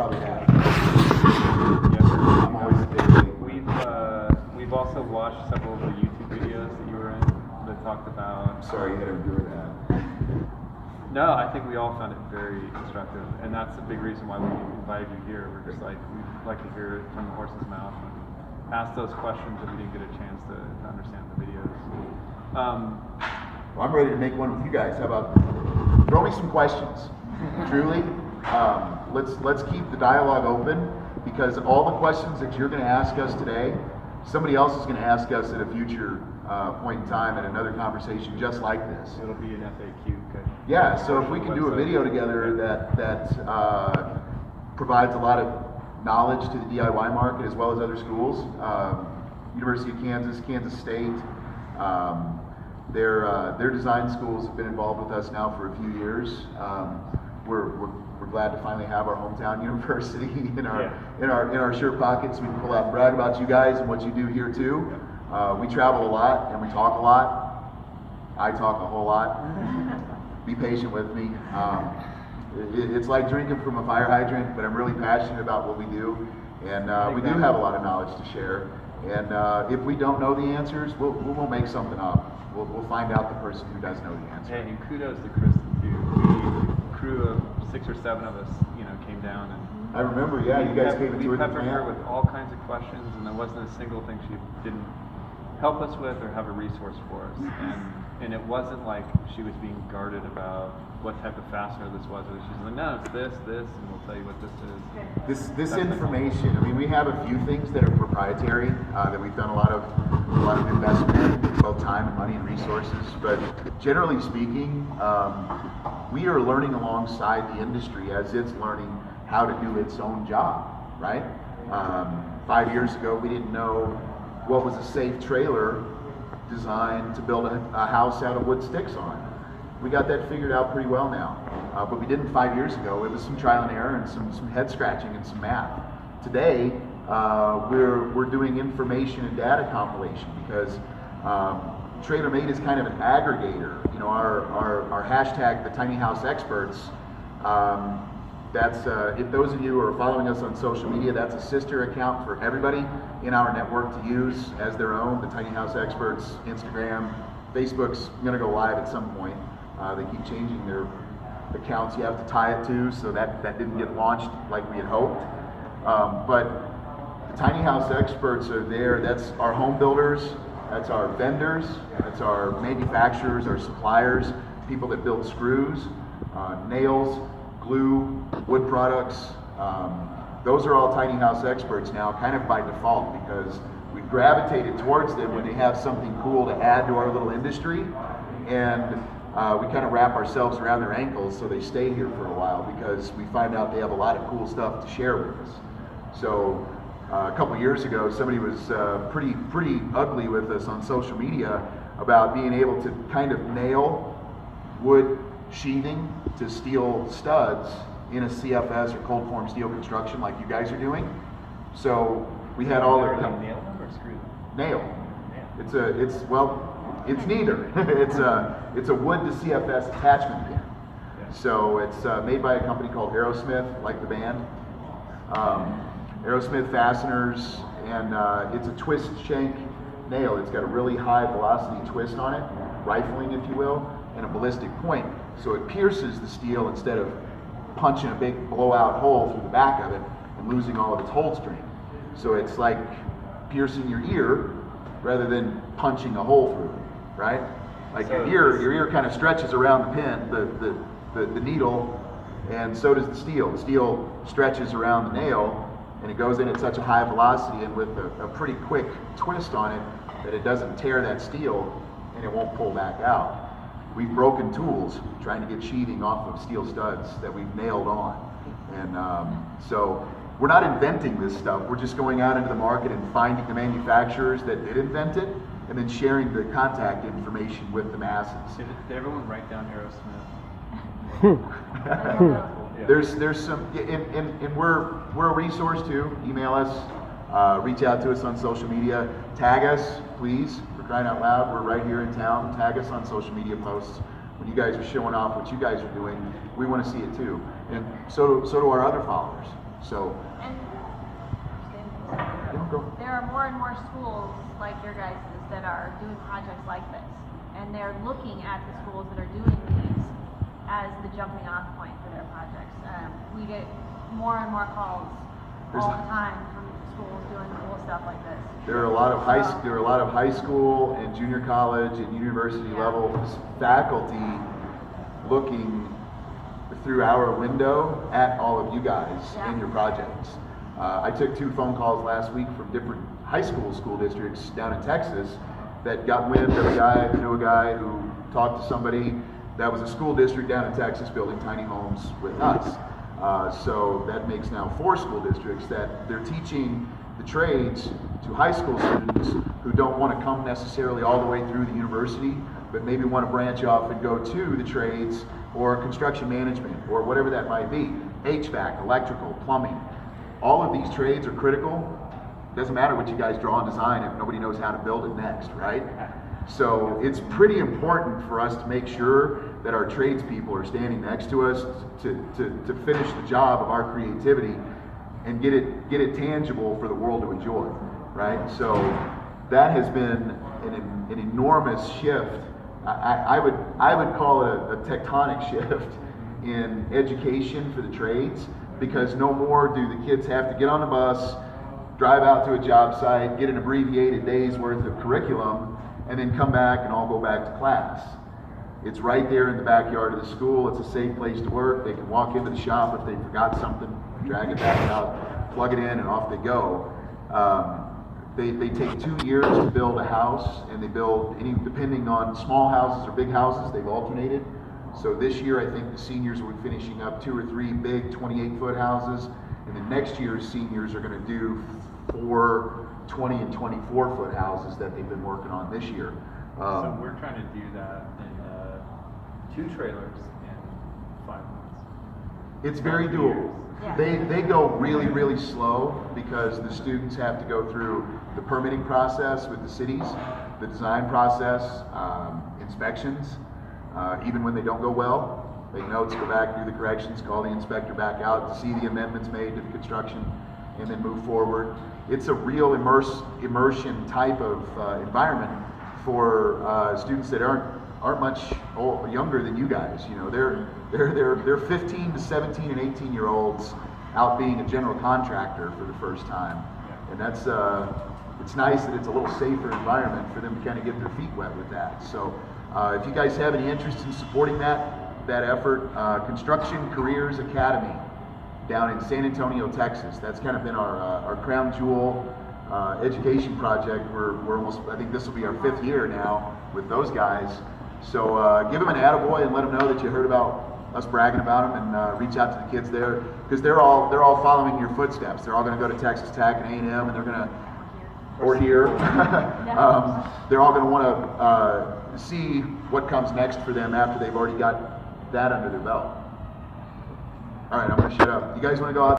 probably have. Yes, I'm always a big league. We've also watched several of the YouTube videos that you were in that talked about. I'm sorry you had to endure that. No, I think we all found it very instructive, and that's a big reason why we invited you here. We're just like, we'd like to hear it from the horse's mouth and ask those questions that we didn't get a chance to understand the videos. Well, I'm ready to make one with you guys. How about throw me some questions? Truly, let's keep the dialogue open, because all the questions that you're going to ask us today, somebody else is going to ask us at a future point in time in another conversation just like this. It'll be an FAQ. Yeah, so if we can do a video together that provides a lot of knowledge to the DIY market as well as other schools, University of Kansas, Kansas State, their design schools have been involved with us now for a few years. We're glad to finally have our hometown university in our shirt pockets. We can pull out and brag about you guys and what you do here too. We travel a lot and we talk a lot. I talk a whole lot. Be patient with me. It's like drinking from a fire hydrant, but I'm really passionate about what we do, and we do have a lot of knowledge to share. And if we don't know the answers, we'll make something up. We'll find out the person who does know the answer. Hey, and kudos to Kristen too. The crew of 6 or 7 of us, came down and I remember, yeah, you guys came and we toured the peppered her plant. with all kinds of questions, and there wasn't a single thing she didn't help us with or have a resource for us. And it wasn't like she was being guarded about what type of fastener this was. Or she's like, no, it's this, and we'll tell you what this is. This information. I mean, we have a few things that are proprietary that we've done a lot of investment in, both time and money and resources. But generally speaking, we are learning alongside the industry as it's learning how to do its own job. Right? 5 years ago, we didn't know what was a safe trailer designed to build a house out of wood sticks on. We got that figured out pretty well now, but we didn't 5 years ago. It was some trial and error and some head scratching and some math. Today, we're doing information and data compilation because TrailerMate is kind of an aggregator. Our hashtag, the Tiny House Experts. That's if those of you who are following us on social media, that's a sister account for everybody in our network to use as their own. The Tiny House Experts, Instagram, Facebook's going to go live at some point. They keep changing their accounts you have to tie it to, so that didn't get launched like we had hoped. But the Tiny House Experts are there. That's our home builders, that's our vendors, that's our manufacturers, our suppliers, people that build screws, nails, glue, wood products. Those are all Tiny House Experts now, kind of by default, because we've gravitated towards them when they have something cool to add to our little industry, and we kind of wrap ourselves around their ankles so they stay here for a while, because we find out they have a lot of cool stuff to share with us. So a couple years ago, somebody was pretty ugly with us on social media about being able to kind of nail wood sheathing to steel studs in a CFS or cold form steel construction like you guys are doing. So we had all of them. Nail them or screw them? Nail. It's neither. it's a wood to CFS attachment pin. Yeah. So it's made by a company called Aerosmith, like the band. Aerosmith fasteners, and it's a twist shank nail. It's got a really high velocity twist on it, rifling if you will, and a ballistic point. So it pierces the steel instead of punching a big blowout hole through the back of it and losing all of its hold strength. So it's like piercing your ear rather than punching a hole through it, right? Like So your ear kind of stretches around the pin, the needle, and so does the steel. The steel stretches around the nail, and it goes in at such a high velocity and with a pretty quick twist on it that it doesn't tear that steel and it won't pull back out. We've broken tools trying to get sheathing off of steel studs that we've nailed on. And so we're not inventing this stuff. We're just going out into the market and finding the manufacturers that did invent it and then sharing the contact information with the masses. Did everyone write down Aerosmith? There's some, and we're a resource too. Email us, reach out to us on social media, tag us, please, for crying out loud. We're right here in town. Tag us on social media posts when you guys are showing off what you guys are doing. We want to see it too, and so do our other followers. So, And yeah, go. there are more and more schools like your guys' that are doing projects like this. And they're looking at the schools that are doing these as the jumping off point for their projects. We get more and more calls all the time from schools doing cool stuff like this. There are a lot of high school and junior college and university level faculty looking through our window at all of you guys and your projects. I took 2 phone calls last week from different high school districts down in Texas that got wind of a guy who knew a guy who talked to somebody that was a school district down in Texas building tiny homes with us. So that makes now 4 school districts that they're teaching the trades to high school students who don't want to come necessarily all the way through the university, but maybe want to branch off and go to the trades or construction management or whatever that might be. HVAC, electrical, plumbing. All of these trades are critical. Doesn't matter what you guys draw and design if nobody knows how to build it next, right? So it's pretty important for us to make sure that our tradespeople are standing next to us to finish the job of our creativity and get it tangible for the world to enjoy, right? So that has been an enormous shift. I would call it a tectonic shift in education for the trades, because no more do the kids have to get on the bus, drive out to a job site, get an abbreviated day's worth of curriculum, and then come back and all go back to class. It's right there in the backyard of the school. It's a safe place to work. They can walk into the shop if they forgot something, drag it back out, plug it in, and off they go. They take 2 years to build a house, and they build depending on small houses or big houses, they've alternated. So this year, I think the seniors will be finishing up 2 or 3 big 28-foot houses, and then next year's seniors are going to do 4 20 and 24-foot houses that they've been working on this year. So we're trying to do that in 2 trailers in 5 months. It's very doable. Yeah. They go really, really slow because the students have to go through the permitting process with the cities, the design process, inspections. Even when they don't go well, make notes, go back, do the corrections, call the inspector back out to see the amendments made to the construction, and then move forward. It's a real immersion type of environment for students that aren't much younger than you guys. You know, they're 15 to 17 and 18-year-olds out being a general contractor for the first time, and that's it's nice that it's a little safer environment for them to kind of get their feet wet with that. So if you guys have any interest in supporting that effort, Construction Careers Academy down in San Antonio, Texas. That's kind of been our crown jewel education project. We're almost, I think this will be our 5th year now with those guys. So give them an attaboy and let them know that you heard about us bragging about them, and reach out to the kids there, because they're all following your footsteps. They're all going to go to Texas Tech and A&M, and they're going to, or here. They're all going to want to see what comes next for them after they've already got that under their belt. All right, I'm going to shut up. You guys want to go out?